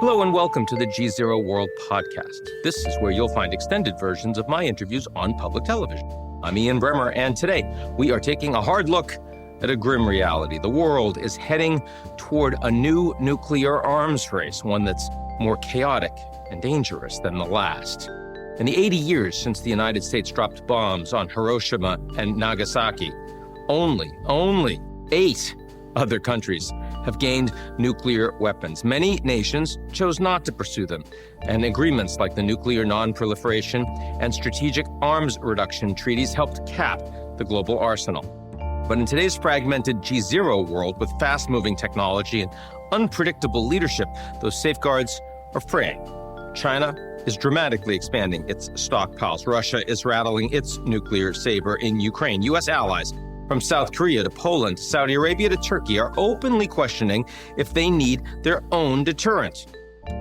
Hello and welcome to the GZERO World Podcast. This is where you'll find extended versions of my interviews on public television. I'm Ian Bremmer, and today we are taking a hard look at a grim reality. The world is heading toward a new nuclear arms race, one that's more chaotic and dangerous than the last. In the 80 years since the United States dropped bombs on Hiroshima and Nagasaki, only 8 other countries have gained nuclear weapons. Many nations chose not to pursue them, and agreements like the Nuclear Non-Proliferation and Strategic Arms Reduction treaties helped cap the global arsenal. But in today's fragmented GZERO world with fast-moving technology and unpredictable leadership, those safeguards are fraying. China is dramatically expanding its stockpiles. Russia is rattling its nuclear saber in Ukraine. U.S. allies from South Korea to Poland, Saudi Arabia to Turkey are openly questioning if they need their own deterrent.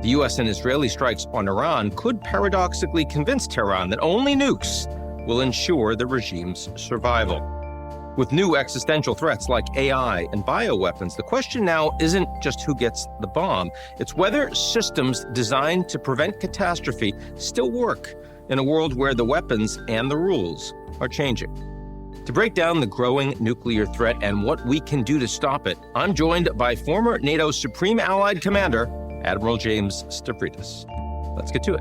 The U.S. and Israeli strikes on Iran could paradoxically convince Tehran that only nukes will ensure the regime's survival. With new existential threats like AI and bioweapons, the question now isn't just who gets the bomb, it's whether systems designed to prevent catastrophe still work in a world where the weapons and the rules are changing. To break down the growing nuclear threat and what we can do to stop it, I'm joined by former NATO Supreme Allied Commander, Admiral James Stavridis. Let's get to it.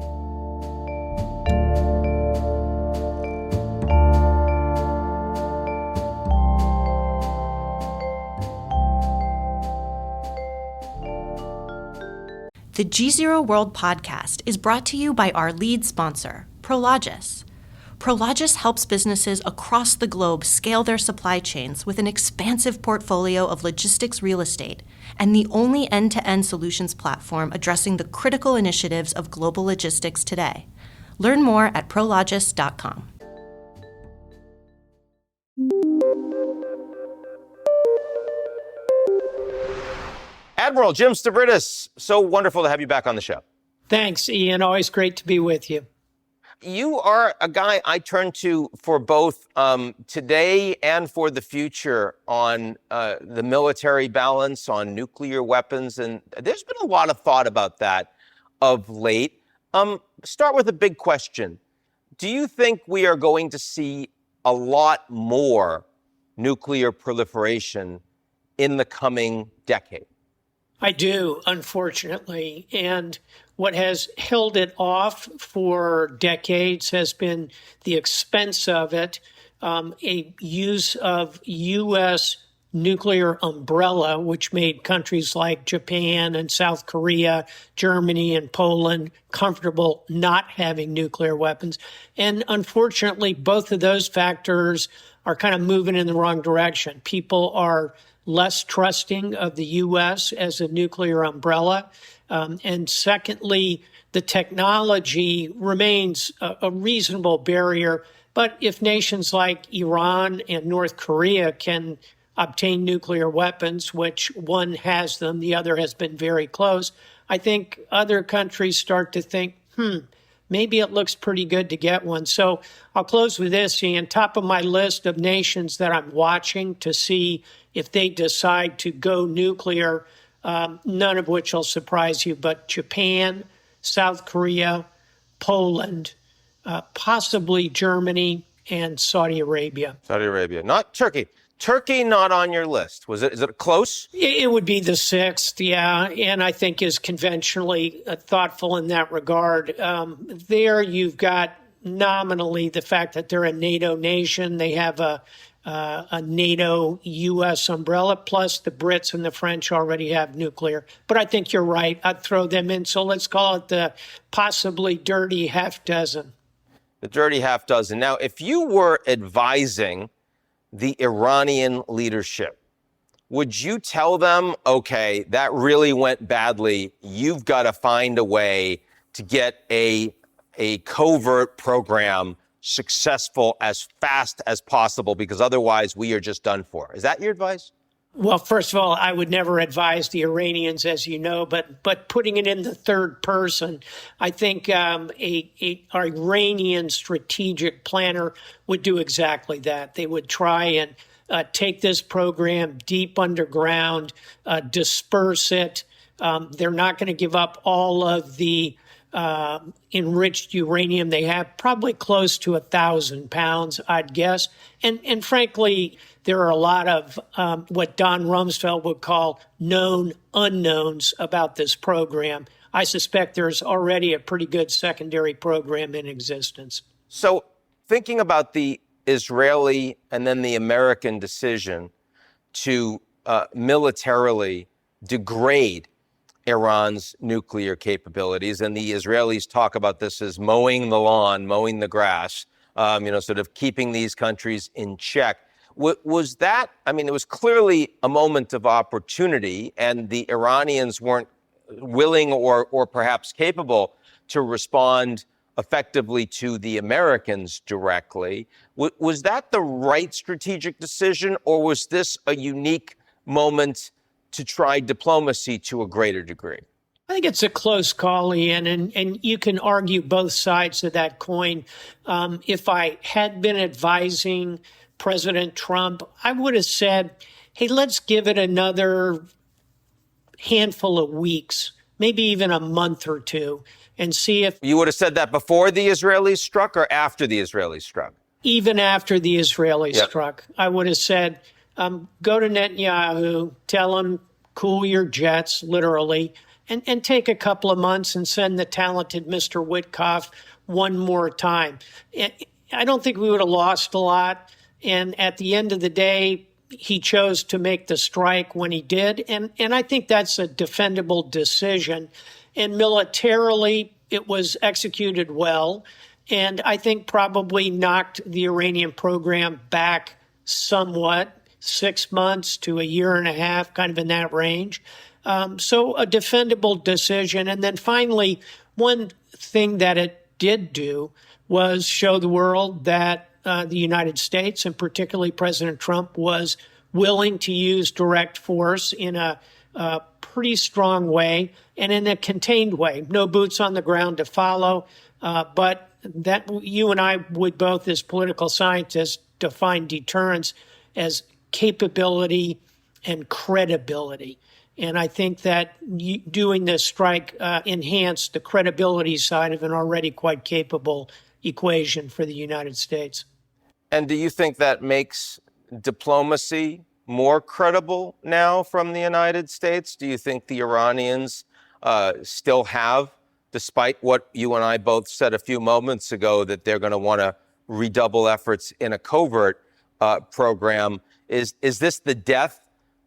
The GZERO World Podcast is brought to you by our lead sponsor, Prologis. Prologis helps businesses across the globe scale their supply chains with an expansive portfolio of logistics real estate and the only end-to-end solutions platform addressing the critical initiatives of global logistics today. Learn more at prologis.com. Admiral Jim Stavridis, so wonderful to have you back on the show. Thanks, Ian. Always great to be with you. You are a guy I turn to for both today and for the future on the military balance, on nuclear weapons, and there's been a lot of thought about that of late. Start with a big question. Do you think we are going to see a lot more nuclear proliferation in the coming decade? I do, unfortunately. And what has held it off for decades has been the expense of it, a use of U.S. nuclear umbrella, which made countries like Japan and South Korea, Germany and Poland comfortable not having nuclear weapons. And unfortunately, both of those factors are kind of moving in the wrong direction. People are less trusting of the U.S. as a nuclear umbrella. And secondly, the technology remains a reasonable barrier. But if nations like Iran and North Korea can obtain nuclear weapons, which one has them, the other has been very close, I think other countries start to think, maybe it looks pretty good to get one. So I'll close with this, Ian. Top of my list of nations that I'm watching to see if they decide to go nuclear, none of which will surprise you, but Japan, South Korea, Poland, possibly Germany, and Saudi Arabia. Saudi Arabia, not Turkey. Turkey not on your list. Is it close? It would be the sixth, yeah, and I think is conventionally thoughtful in that regard. There you've got nominally the fact that they're a NATO nation. They have a NATO U.S. umbrella, plus the Brits and the French already have nuclear. But I think you're right. I'd throw them in. So let's call it the possibly dirty half dozen. The dirty half dozen. Now, if you were advising the Iranian leadership, would you tell them, okay, that really went badly. You've got to find a way to get a covert program successful as fast as possible, because otherwise we are just done for. Is that your advice? Well, first of all, I would never advise the Iranians, as you know, but putting it in the third person, I think a Iranian strategic planner would do exactly that. They would try and take this program deep underground, disperse it, They're not going to give up all of the enriched uranium they have, probably close to 1,000 pounds, I'd guess. And frankly, there are a lot of what Don Rumsfeld would call known unknowns about this program. I suspect there's already a pretty good secondary program in existence. So thinking about the Israeli and then the American decision to militarily degrade Iran's nuclear capabilities, and the Israelis talk about this as mowing the lawn, mowing the grass, sort of keeping these countries in check. Was that, it was clearly a moment of opportunity, and the Iranians weren't willing or perhaps capable to respond effectively to the Americans directly. Was that the right strategic decision, or was this a unique moment to try diplomacy to a greater degree? I think it's a close call, Ian, and you can argue both sides of that coin. If I had been advising President Trump, I would have said, hey, let's give it another handful of weeks, maybe even a month or two, and see if... You would have said that before the Israelis struck or after the Israelis struck? Even after the Israelis struck, I would have said, go to Netanyahu, tell him, cool your jets, literally, and take a couple of months and send the talented Mr. Witkoff one more time. I don't think we would have lost a lot. And at the end of the day, he chose to make the strike when he did. And I think that's a defendable decision. And militarily, it was executed well. And I think probably knocked the Iranian program back somewhat, 6 months to a year and a half, kind of in that range. So a defendable decision. And then finally, one thing that it did do was show the world that the United States, and particularly President Trump, was willing to use direct force in a pretty strong way and in a contained way. No boots on the ground to follow, but that you and I would both, as political scientists, define deterrence as capability and credibility. And I think that doing this strike enhanced the credibility side of an already quite capable equation for the United States. And do you think that makes diplomacy more credible now from the United States? Do you think the Iranians still have, despite what you and I both said a few moments ago, that they're going to want to redouble efforts in a covert program? Is this the death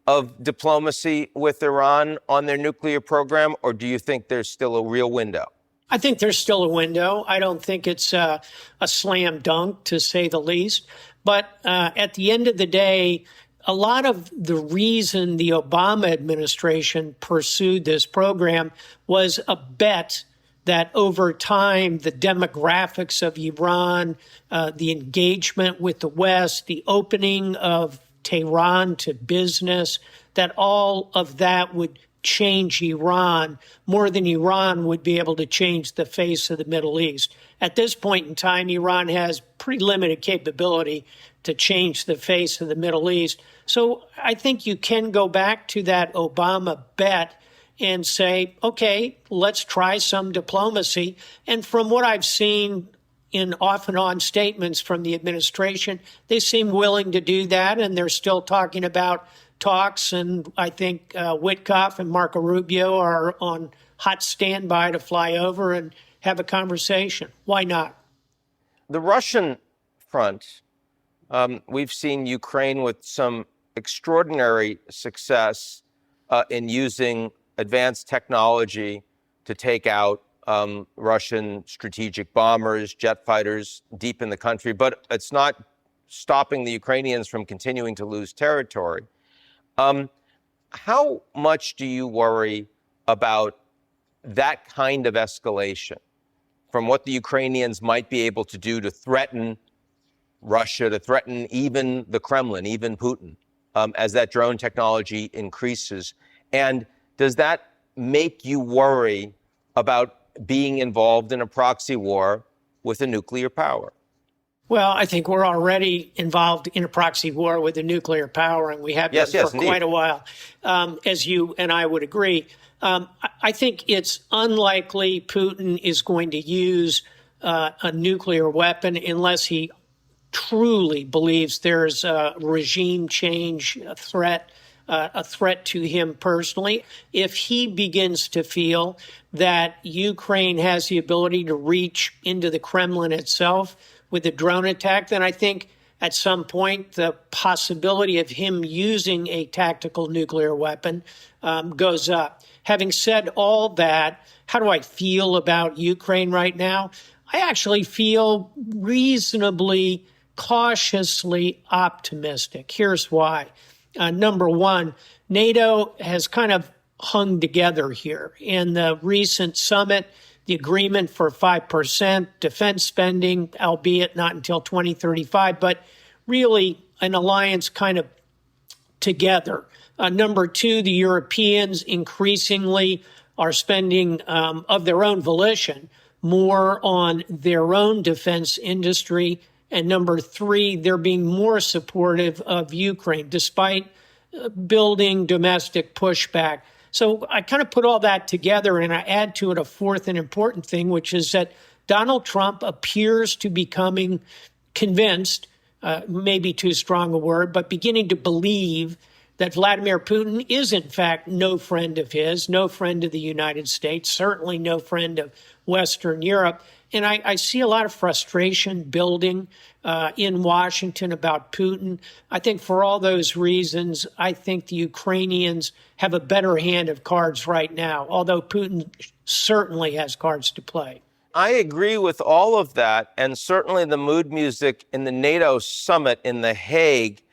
of diplomacy with Iran on their nuclear program, or do you think there's still a real window? I think there's still a window. I don't think it's a slam dunk, to say the least. But at the end of the day, a lot of the reason the Obama administration pursued this program was a bet that over time, the demographics of Iran, the engagement with the West, the opening of Tehran to business, that all of that would change Iran more than Iran would be able to change the face of the Middle East. At this point in time, Iran has pretty limited capability to change the face of the Middle East. So I think you can go back to that Obama bet and say, okay, let's try some diplomacy. And from what I've seen in off and on statements from the administration, they seem willing to do that. And they're still talking about talks. And I think Witkoff and Marco Rubio are on hot standby to fly over and have a conversation. Why not? The Russian front, we've seen Ukraine with some extraordinary success in using advanced technology to take out Russian strategic bombers, jet fighters deep in the country. But it's not stopping the Ukrainians from continuing to lose territory. How much do you worry about that kind of escalation from what the Ukrainians might be able to do to threaten Russia, to threaten even the Kremlin, even Putin, as that drone technology increases? And does that make you worry about being involved in a proxy war with a nuclear power? Well, I think we're already involved in a proxy war with a nuclear power, and we have been for quite a while, as you and I would agree. I think it's unlikely Putin is going to use a nuclear weapon unless he truly believes there's a regime change threat, a threat to him personally. If he begins to feel that Ukraine has the ability to reach into the Kremlin itself with a drone attack, then I think at some point the possibility of him using a tactical nuclear weapon goes up. Having said all that, how do I feel about Ukraine right now? I actually feel reasonably, cautiously optimistic. Here's why. Number one, NATO has kind of hung together here. In the recent summit, the agreement for 5% defense spending, albeit not until 2035, but really an alliance kind of together. Number two, the Europeans increasingly are spending of their own volition more on their own defense industry. And number three, they're being more supportive of Ukraine, despite building domestic pushback. So I kind of put all that together, and I add to it a fourth and important thing, which is that Donald Trump appears to becoming convinced, maybe too strong a word, but beginning to believe that Vladimir Putin is, in fact, no friend of his, no friend of the United States, certainly no friend of Western Europe. And I see a lot of frustration building in Washington about Putin. I think for all those reasons, I think the Ukrainians have a better hand of cards right now, although Putin certainly has cards to play. I agree with all of that, and certainly the mood music in the NATO summit in The Hague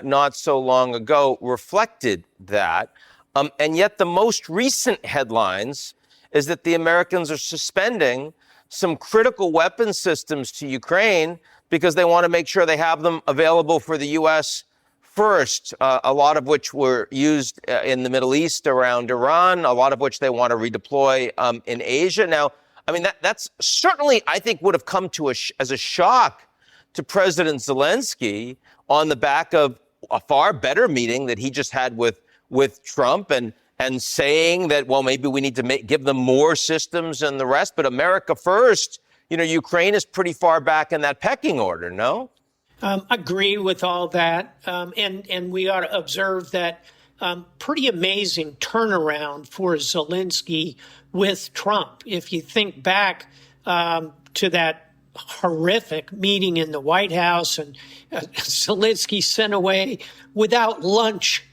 not so long ago reflected that. And yet the most recent headlines is that the Americans are suspending some critical weapon systems to Ukraine because they want to make sure they have them available for the U.S. first, a lot of which were used in the Middle East around Iran, a lot of which they want to redeploy in Asia. Now, I mean, that's certainly, I think, would have come to as a shock to President Zelensky on the back of a far better meeting that he just had with Trump and saying that, well, maybe we need to give them more systems and the rest, but America first. You know, Ukraine is pretty far back in that pecking order, no? Agree with all that. And we ought to observe that pretty amazing turnaround for Zelensky with Trump. If you think back to that horrific meeting in the White House, and Zelensky sent away without lunch.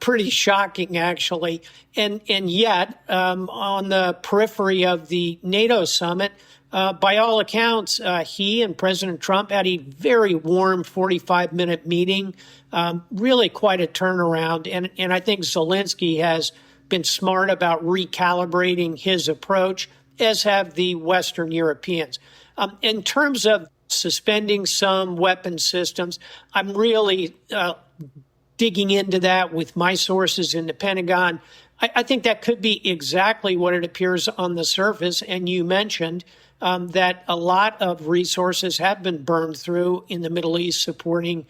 Pretty shocking, actually. And yet, on the periphery of the NATO summit, by all accounts, he and President Trump had a very warm 45-minute meeting, really quite a turnaround. And I think Zelensky has been smart about recalibrating his approach, as have the Western Europeans. In terms of suspending some weapon systems, I'm really digging into that with my sources in the Pentagon. I think that could be exactly what it appears on the surface. And you mentioned that a lot of resources have been burned through in the Middle East supporting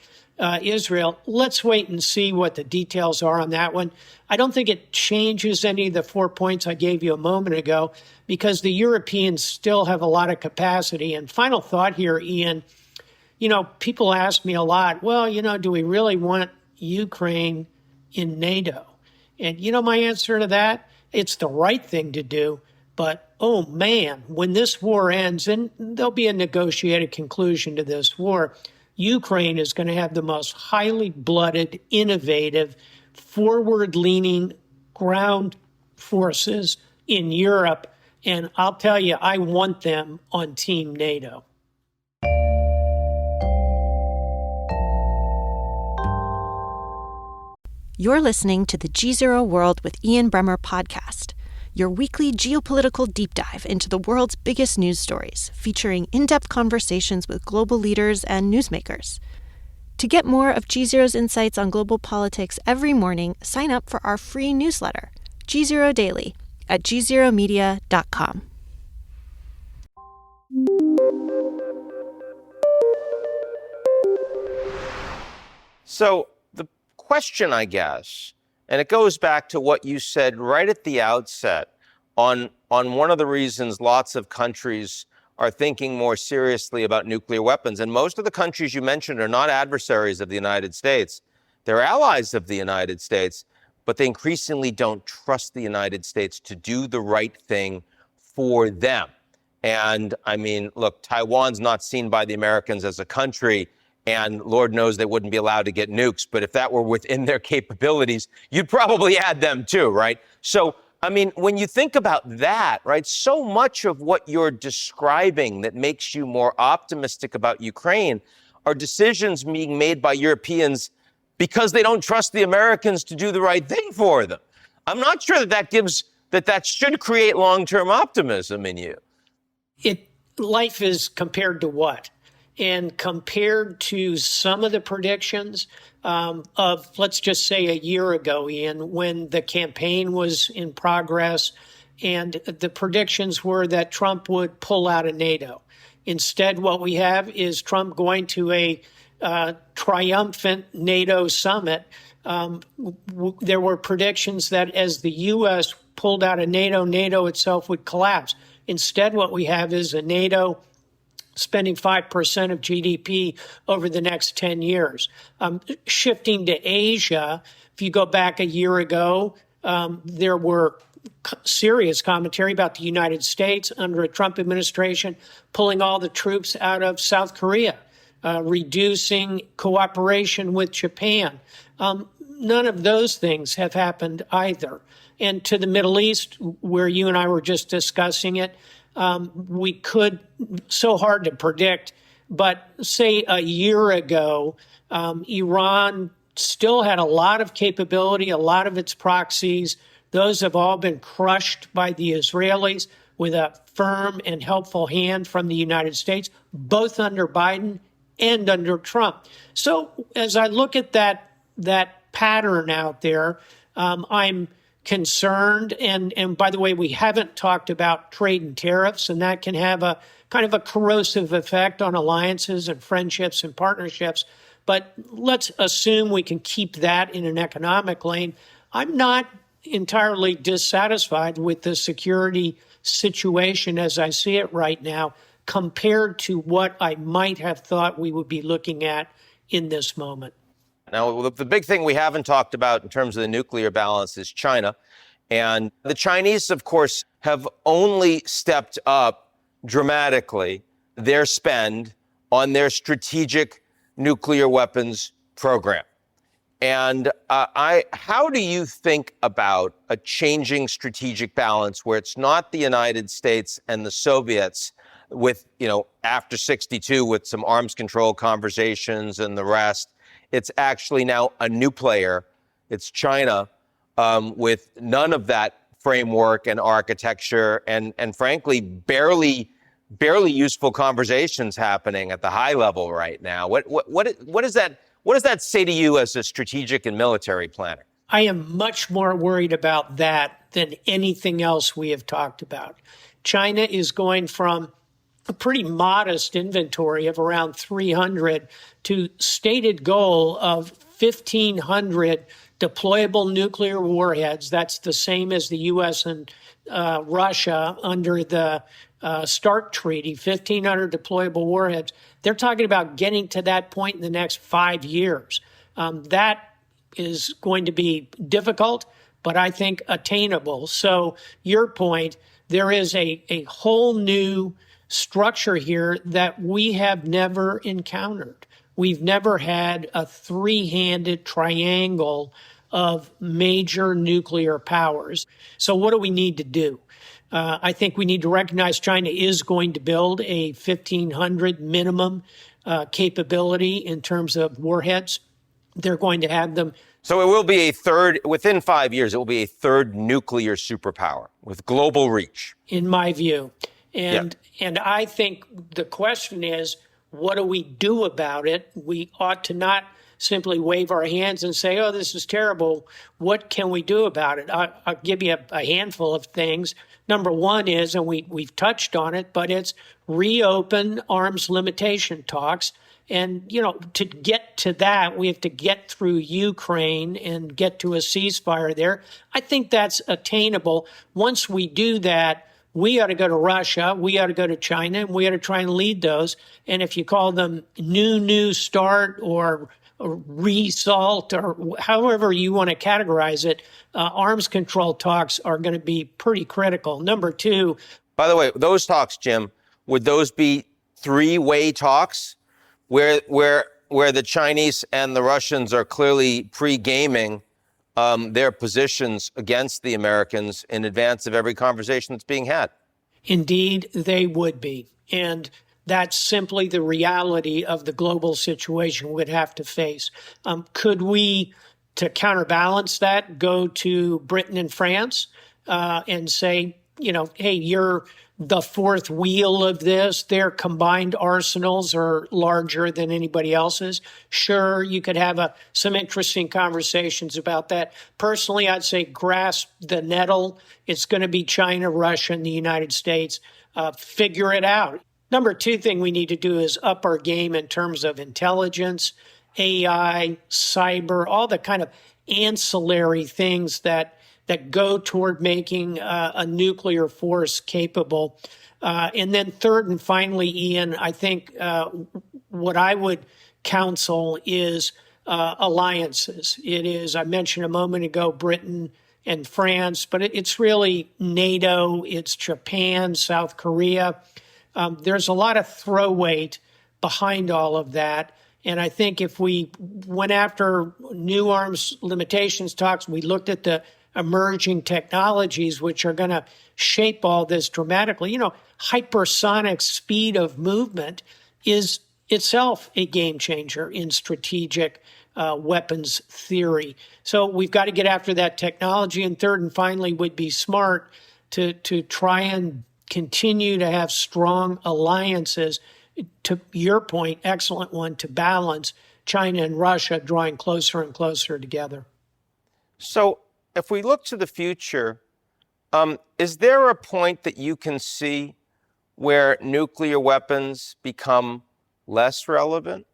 Israel. Let's wait and see what the details are on that one. I don't think it changes any of the 4 points I gave you a moment ago, because the Europeans still have a lot of capacity. And final thought here, Ian, you know, people ask me a lot, well, you know, do we really want Ukraine in NATO? And you know my answer to that? It's the right thing to do. But, oh, man, when this war ends, and there'll be a negotiated conclusion to this war, Ukraine is going to have the most highly blooded, innovative, forward-leaning ground forces in Europe. And I'll tell you, I want them on Team NATO. You're listening to the GZERO World with Ian Bremmer podcast, your weekly geopolitical deep dive into the world's biggest news stories, featuring in-depth conversations with global leaders and newsmakers. To get more of GZERO's insights on global politics every morning, sign up for our free newsletter, GZERO Daily, at gzeromedia.com. So the question, I guess, and it goes back to what you said right at the outset on one of the reasons lots of countries are thinking more seriously about nuclear weapons. And most of the countries you mentioned are not adversaries of the United States. They're allies of the United States, but they increasingly don't trust the United States to do the right thing for them. And I mean, look, Taiwan's not seen by the Americans as a country, and Lord knows they wouldn't be allowed to get nukes. But if that were within their capabilities, you'd probably add them too, right? So, I mean, when you think about that, right, so much of what you're describing that makes you more optimistic about Ukraine are decisions being made by Europeans because they don't trust the Americans to do the right thing for them. I'm not sure that should create long-term optimism in you. Life is compared to what? And compared to some of the predictions of, let's just say, a year ago, Ian, when the campaign was in progress and the predictions were that Trump would pull out of NATO. Instead, what we have is Trump going to a triumphant NATO summit. There were predictions that as the U.S. pulled out of NATO, NATO itself would collapse. Instead, what we have is a NATO spending 5% of GDP over the next 10 years. Shifting to Asia, if you go back a year ago, there were serious commentary about the United States under a Trump administration pulling all the troops out of South Korea, reducing cooperation with Japan. None of those things have happened either. And to the Middle East, where you and I were just discussing it, we could, so hard to predict, but say a year ago, Iran still had a lot of capability, a lot of its proxies. Those have all been crushed by the Israelis with a firm and helpful hand from the United States, both under Biden and under Trump. So as I look at that pattern out there, I'm concerned. And by the way, we haven't talked about trade and tariffs, and that can have a kind of a corrosive effect on alliances and friendships and partnerships. But let's assume we can keep that in an economic lane. I'm not entirely dissatisfied with the security situation as I see it right now, compared to what I might have thought we would be looking at in this moment. Now, the big thing we haven't talked about in terms of the nuclear balance is China. And the Chinese, of course, have only stepped up dramatically their spend on their strategic nuclear weapons program. And how do you think about a changing strategic balance where it's not the United States and the Soviets with, after 62 with some arms control conversations and the rest? It's actually now a new player. It's China with none of that framework and architecture and frankly, barely useful conversations happening at the high level right now. What does that say to you as a strategic and military planner? I am much more worried about that than anything else we have talked about. China is going from a pretty modest inventory of around 300 to stated goal of 1,500 deployable nuclear warheads. That's the same as the U.S. and Russia under the START Treaty, 1,500 deployable warheads. They're talking about getting to that point in the next 5 years. That is going to be difficult, but I think attainable. So your point, there is a whole new structure here that we have never encountered. We've never had a three-handed triangle of major nuclear powers. So what do we need to do? I think we need to recognize China is going to build a 1,500 minimum capability in terms of warheads. They're going to have them. So it will be within 5 years, it will be a third nuclear superpower with global reach. In my view. And I think the question is, what do we do about it? We ought to not simply wave our hands and say, oh, this is terrible. What can we do about it? I'll give you a handful of things. Number one is, and we've touched on it, but it's reopen arms limitation talks And, to get to that, we have to get through Ukraine and get to a ceasefire there. I think that's attainable. Once we do that, we ought to go to Russia, we ought to go to China, and we ought to try and lead those. And if you call them new start or result or however you want to categorize it, arms control talks are going to be pretty critical. Number two. By the way, those talks, Jim, would those be three-way talks where the Chinese and the Russians are clearly pre-gaming their positions against the Americans in advance of every conversation that's being had? Indeed, they would be. And that's simply the reality of the global situation we'd have to face. Could we, to counterbalance that, go to Britain and France and say, hey, you're the fourth wheel of this. Their combined arsenals are larger than anybody else's. Sure, you could have some interesting conversations about that. Personally, I'd say grasp the nettle. It's going to be China, Russia, and the United States. Figure it out. Number two thing we need to do is up our game in terms of intelligence, AI, cyber, all the kind of ancillary things that go toward making a nuclear force capable. And then third and finally, Ian, I think what I would counsel is alliances. It is, I mentioned a moment ago, Britain and France, but it's really NATO, it's Japan, South Korea. There's a lot of throw weight behind all of that. And I think if we went after new arms limitations talks, we looked at the emerging technologies which are going to shape all this dramatically. Hypersonic speed of movement is itself a game changer in strategic weapons theory. So we've got to get after that technology. And third and finally would be smart to try and continue to have strong alliances, to your point, excellent one, to balance China and Russia drawing closer and closer together. So if we look to the future, is there a point that you can see where nuclear weapons become less relevant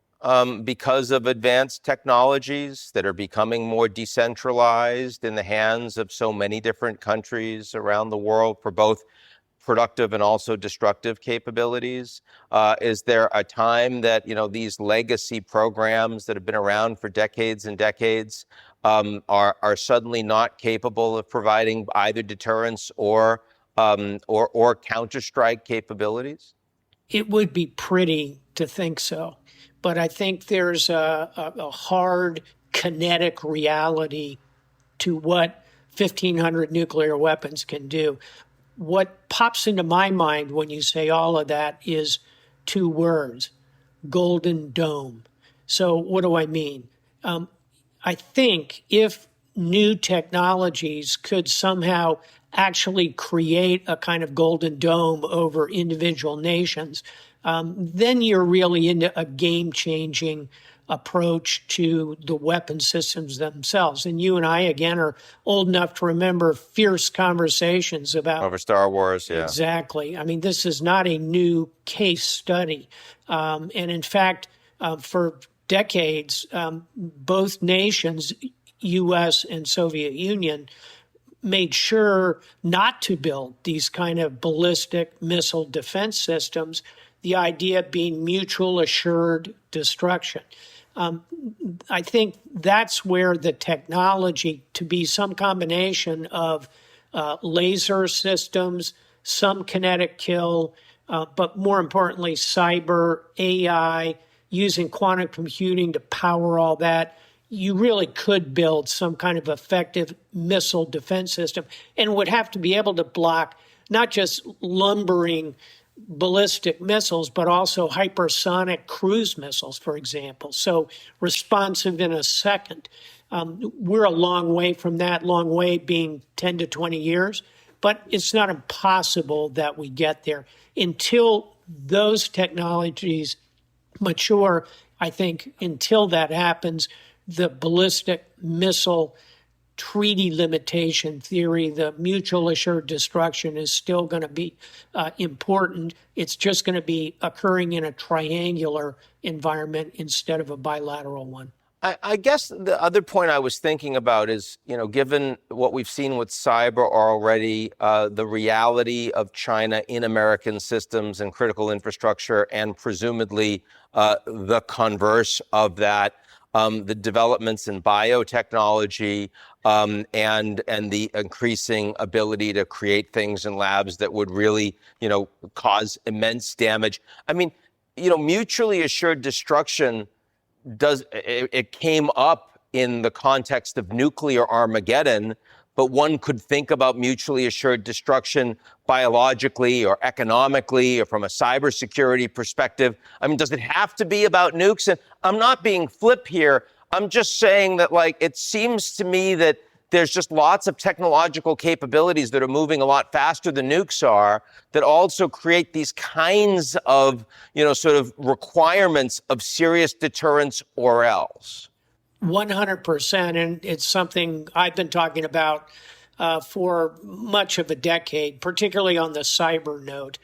because of advanced technologies that are becoming more decentralized in the hands of so many different countries around the world for both productive and also destructive capabilities? Is there a time that, these legacy programs that have been around for decades and decades are suddenly not capable of providing either deterrence or counter-strike capabilities? It would be pretty to think so. But I think there's a hard kinetic reality to what 1,500 nuclear weapons can do. What pops into my mind when you say all of that is two words: Golden Dome. So what do I mean? I think if new technologies could somehow actually create a kind of golden dome over individual nations, then you're really into a game-changing approach to the weapon systems themselves. And you and I, again, are old enough to remember fierce conversations about... Over Star Wars, yeah. Exactly. I mean, this is not a new case study. And in fact, for decades, both nations, U.S. and Soviet Union, made sure not to build these kind of ballistic missile defense systems, the idea being mutual assured destruction. I think that's where the technology, to be some combination of laser systems, some kinetic kill, but more importantly, cyber, AI, using quantum computing to power all that, you really could build some kind of effective missile defense system, and would have to be able to block not just lumbering ballistic missiles, but also hypersonic cruise missiles, for example. So responsive in a second. We're a long way from that, long way being 10 to 20 years, but it's not impossible that we get there. Until those technologies mature, I think until that happens, the ballistic missile treaty limitation theory, the mutual assured destruction is still going to be important. It's just going to be occurring in a triangular environment instead of a bilateral one. I guess the other point I was thinking about is, given what we've seen with cyber already, the reality of China in American systems and critical infrastructure, and presumably the converse of that, the developments in biotechnology and the increasing ability to create things in labs that would really, cause immense damage. I mean, mutually assured destruction it came up in the context of nuclear Armageddon, but one could think about mutually assured destruction biologically or economically or from a cybersecurity perspective. I mean, does it have to be about nukes? And I'm not being flip here. I'm just saying that, it seems to me that there's just lots of technological capabilities that are moving a lot faster than nukes are, that also create these kinds of, sort of requirements of serious deterrence or else. 100%. And it's something I've been talking about for much of a decade, particularly on the cyber note.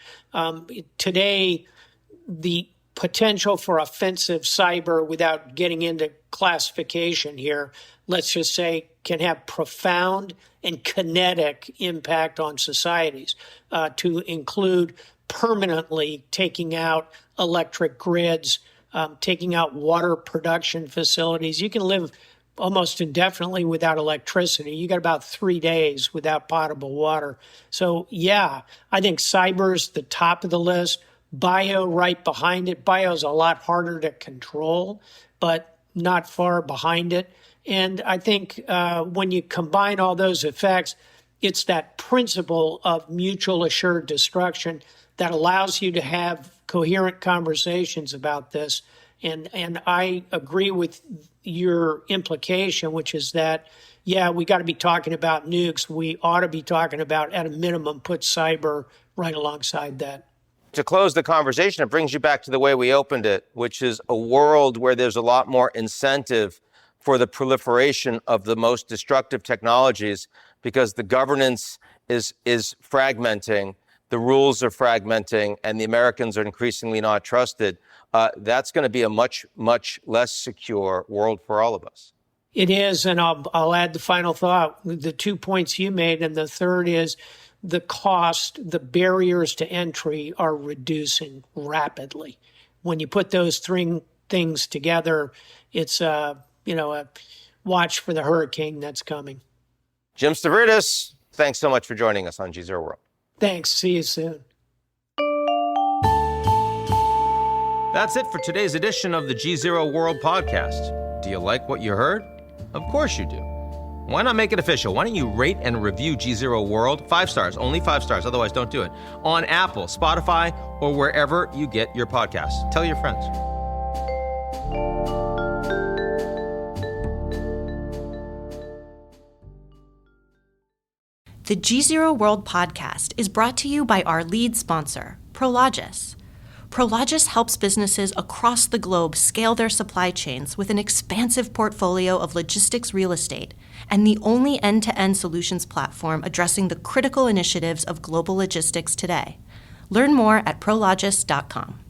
Today, the potential for offensive cyber, without getting into classification here, let's just say, can have profound and kinetic impact on societies, to include permanently taking out electric grids, taking out water production facilities. You can live almost indefinitely without electricity. You got about 3 days without potable water. So, yeah, I think cyber's the top of the list. Bio right behind it. Bio is a lot harder to control, but not far behind it. And I think when you combine all those effects, it's that principle of mutual assured destruction that allows you to have coherent conversations about this. And I agree with your implication, which is that, yeah, we got to be talking about nukes. We ought to be talking about, at a minimum, put cyber right alongside that. To close the conversation, it brings you back to the way we opened it, which is a world where there's a lot more incentive for the proliferation of the most destructive technologies, because the governance is fragmenting, the rules are fragmenting, and the Americans are increasingly not trusted. That's going to be a much, much less secure world for all of us. It is, and I'll add the final thought, the 2 points you made, and the third is the cost, the barriers to entry are reducing rapidly. When you put those three things together, it's a watch for the hurricane that's coming. Jim Stavridis, thanks so much for joining us on GZERO World. Thanks. See you soon. That's it for today's edition of the GZERO World Podcast. Do you like what you heard? Of course you do. Why not make it official? Why don't you rate and review GZERO World? 5 stars, only 5 stars, otherwise don't do it. On Apple, Spotify, or wherever you get your podcasts. Tell your friends. The GZERO World Podcast is brought to you by our lead sponsor, Prologis. Prologis helps businesses across the globe scale their supply chains with an expansive portfolio of logistics real estate and the only end-to-end solutions platform addressing the critical initiatives of global logistics today. Learn more at prologis.com.